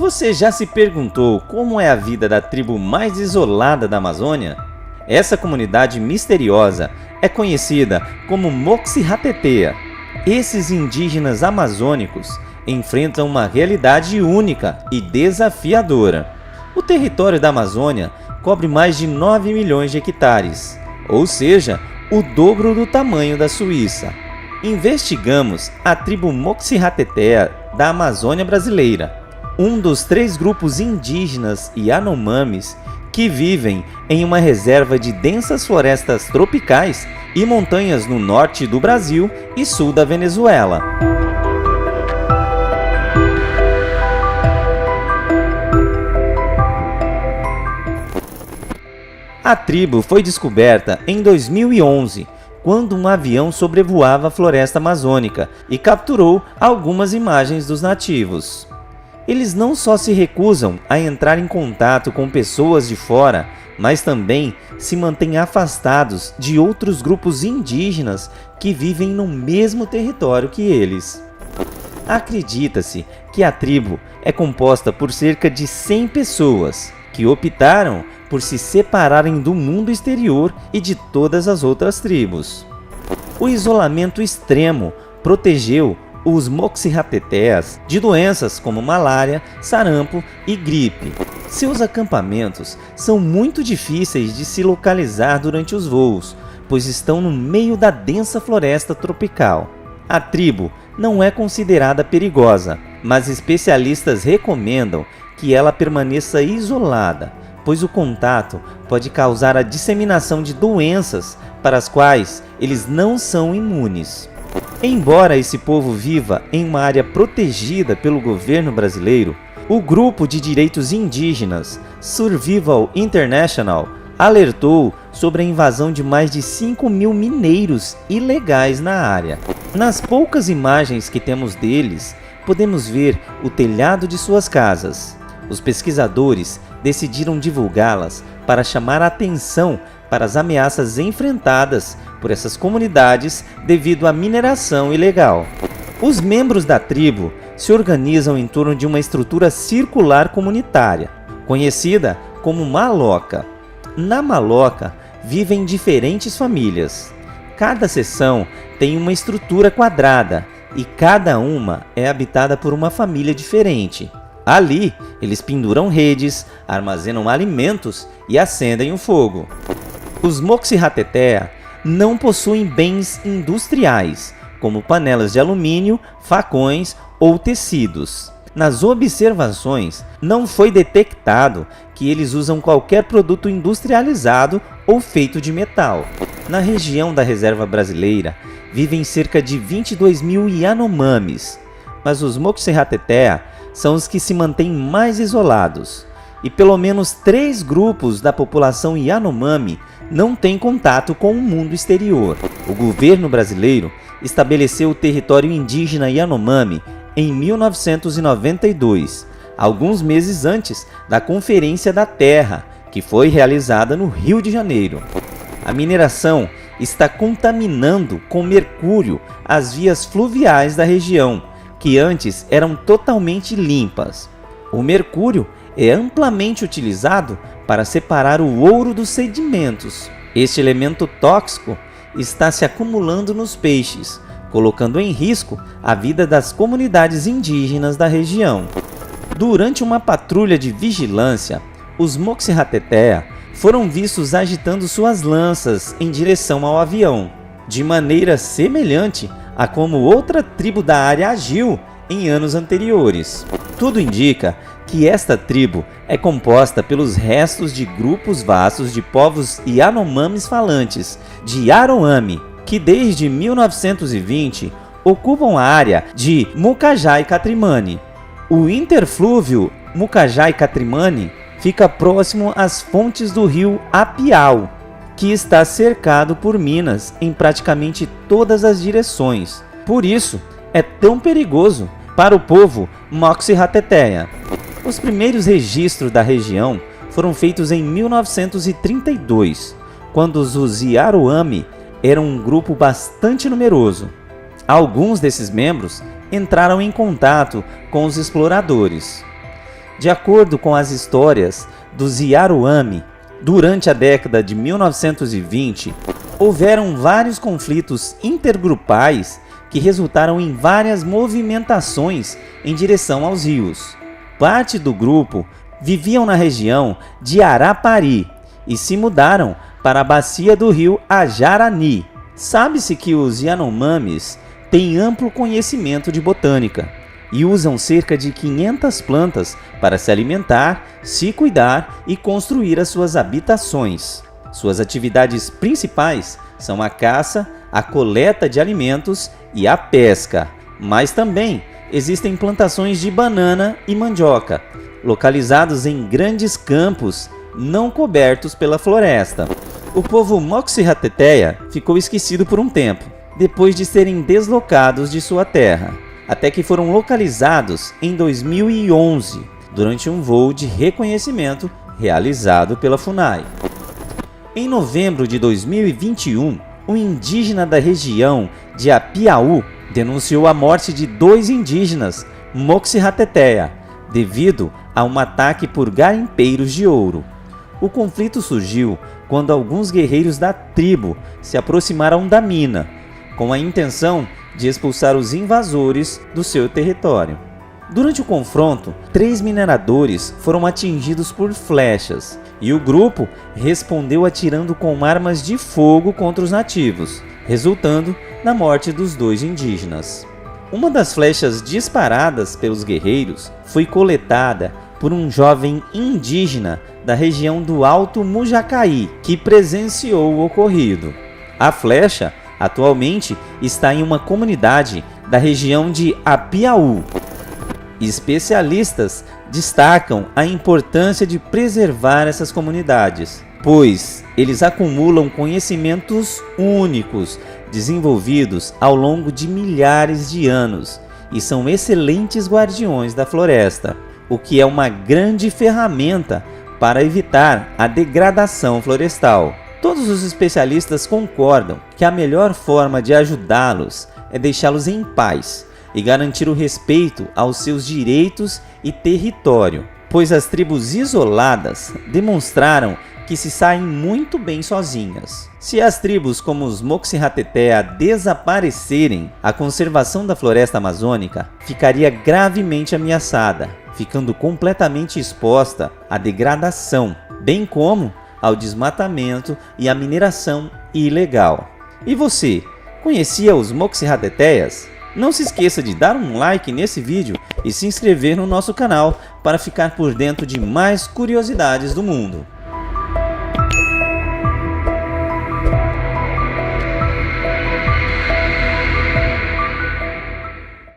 Você já se perguntou como é a vida da tribo mais isolada da Amazônia? Essa comunidade misteriosa é conhecida como Moxi-Ratetea. Esses indígenas amazônicos enfrentam uma realidade única e desafiadora. O território da Amazônia cobre mais de 9 milhões de hectares, ou seja, o dobro do tamanho da Suíça. Investigamos a tribo Moxi-Ratetea da Amazônia brasileira, um dos 3 grupos indígenas Yanomamis que vivem em uma reserva de densas florestas tropicais e montanhas no norte do Brasil e sul da Venezuela. A tribo foi descoberta em 2011, quando um avião sobrevoava a floresta amazônica e capturou algumas imagens dos nativos. Eles não só se recusam a entrar em contato com pessoas de fora, mas também se mantêm afastados de outros grupos indígenas que vivem no mesmo território que eles. Acredita-se que a tribo é composta por cerca de 100 pessoas que optaram por se separarem do mundo exterior e de todas as outras tribos. O isolamento extremo protegeu os Moxi-Rateteas de doenças como malária, sarampo e gripe. Seus acampamentos são muito difíceis de se localizar durante os voos, pois estão no meio da densa floresta tropical. A tribo não é considerada perigosa, mas especialistas recomendam que ela permaneça isolada, pois o contato pode causar a disseminação de doenças para as quais eles não são imunes. Embora esse povo viva em uma área protegida pelo governo brasileiro, o grupo de direitos indígenas Survival International alertou sobre a invasão de mais de 5 mil mineiros ilegais na área. Nas poucas imagens que temos deles, podemos ver o telhado de suas casas. Os pesquisadores decidiram divulgá-las para chamar a atenção para as ameaças enfrentadas por essas comunidades devido à mineração ilegal. Os membros da tribo se organizam em torno de uma estrutura circular comunitária, conhecida como maloca. Na maloca vivem diferentes famílias. Cada seção tem uma estrutura quadrada e cada uma é habitada por uma família diferente. Ali, eles penduram redes, armazenam alimentos e acendem o fogo. Os Moxi-Ratetea não possuem bens industriais, como panelas de alumínio, facões ou tecidos. Nas observações, não foi detectado que eles usam qualquer produto industrializado ou feito de metal. Na região da reserva brasileira, vivem cerca de 22 mil Yanomamis, mas os Moxi-Ratetea são os que se mantêm mais isolados, e pelo menos 3 grupos da população Yanomami não têm contato com o mundo exterior. O governo brasileiro estabeleceu o território indígena Yanomami em 1992, alguns meses antes da Conferência da Terra, que foi realizada no Rio de Janeiro. A mineração está contaminando com mercúrio as vias fluviais da região, que antes eram totalmente limpas. O mercúrio é amplamente utilizado para separar o ouro dos sedimentos. Este elemento tóxico está se acumulando nos peixes, colocando em risco a vida das comunidades indígenas da região. Durante uma patrulha de vigilância, os Moxi-Ratetea foram vistos agitando suas lanças em direção ao avião, de maneira semelhante a como outra tribo da área agiu em anos anteriores. Tudo indica que esta tribo é composta pelos restos de grupos vastos de povos Yanomamis falantes de Yaroami, que desde 1920 ocupam a área de Mucajai-Catrimani. O interflúvio Mucajai-Catrimani fica próximo às fontes do rio Apiau, que está cercado por minas em praticamente todas as direções. Por isso, é tão perigoso para o povo Moxi-Ratetea. Os primeiros registros da região foram feitos em 1932, quando os Yaroami eram um grupo bastante numeroso. Alguns desses membros entraram em contato com os exploradores. De acordo com as histórias dos Yanomami, durante a década de 1920, houveram vários conflitos intergrupais que resultaram em várias movimentações em direção aos rios. Parte do grupo viviam na região de Arapari e se mudaram para a bacia do rio Ajarani. Sabe-se que os Yanomamis têm amplo conhecimento de botânica e usam cerca de 500 plantas para se alimentar, se cuidar e construir as suas habitações. Suas atividades principais são a caça, a coleta de alimentos e a pesca, mas também existem plantações de banana e mandioca, localizados em grandes campos não cobertos pela floresta. O povo Moxihateteia ficou esquecido por um tempo, depois de serem deslocados de sua terra, até que foram localizados em 2011, durante um voo de reconhecimento realizado pela FUNAI. Em novembro de 2021, um indígena da região de Apiaú denunciou a morte de 2 indígenas Moxihateteia devido a um ataque por garimpeiros de ouro. O conflito surgiu quando alguns guerreiros da tribo se aproximaram da mina, com a intenção de expulsar os invasores do seu território. Durante o confronto, 3 mineradores foram atingidos por flechas e o grupo respondeu atirando com armas de fogo contra os nativos, resultando na morte dos 2 indígenas. Uma das flechas disparadas pelos guerreiros foi coletada por um jovem indígena da região do Alto Mujacaí, que presenciou o ocorrido. A flecha atualmente está em uma comunidade da região de Apiaú. Especialistas destacam a importância de preservar essas comunidades, pois eles acumulam conhecimentos únicos desenvolvidos ao longo de milhares de anos e são excelentes guardiões da floresta, o que é uma grande ferramenta para evitar a degradação florestal. Todos os especialistas concordam que a melhor forma de ajudá-los é deixá-los em paz e garantir o respeito aos seus direitos e território, pois as tribos isoladas demonstraram que se saem muito bem sozinhas. Se as tribos como os Moxihateteia desaparecerem, a conservação da floresta amazônica ficaria gravemente ameaçada, ficando completamente exposta à degradação, bem como ao desmatamento e à mineração ilegal. E você, conhecia os Moxihateteias? Não se esqueça de dar um like nesse vídeo e se inscrever no nosso canal para ficar por dentro de mais curiosidades do mundo.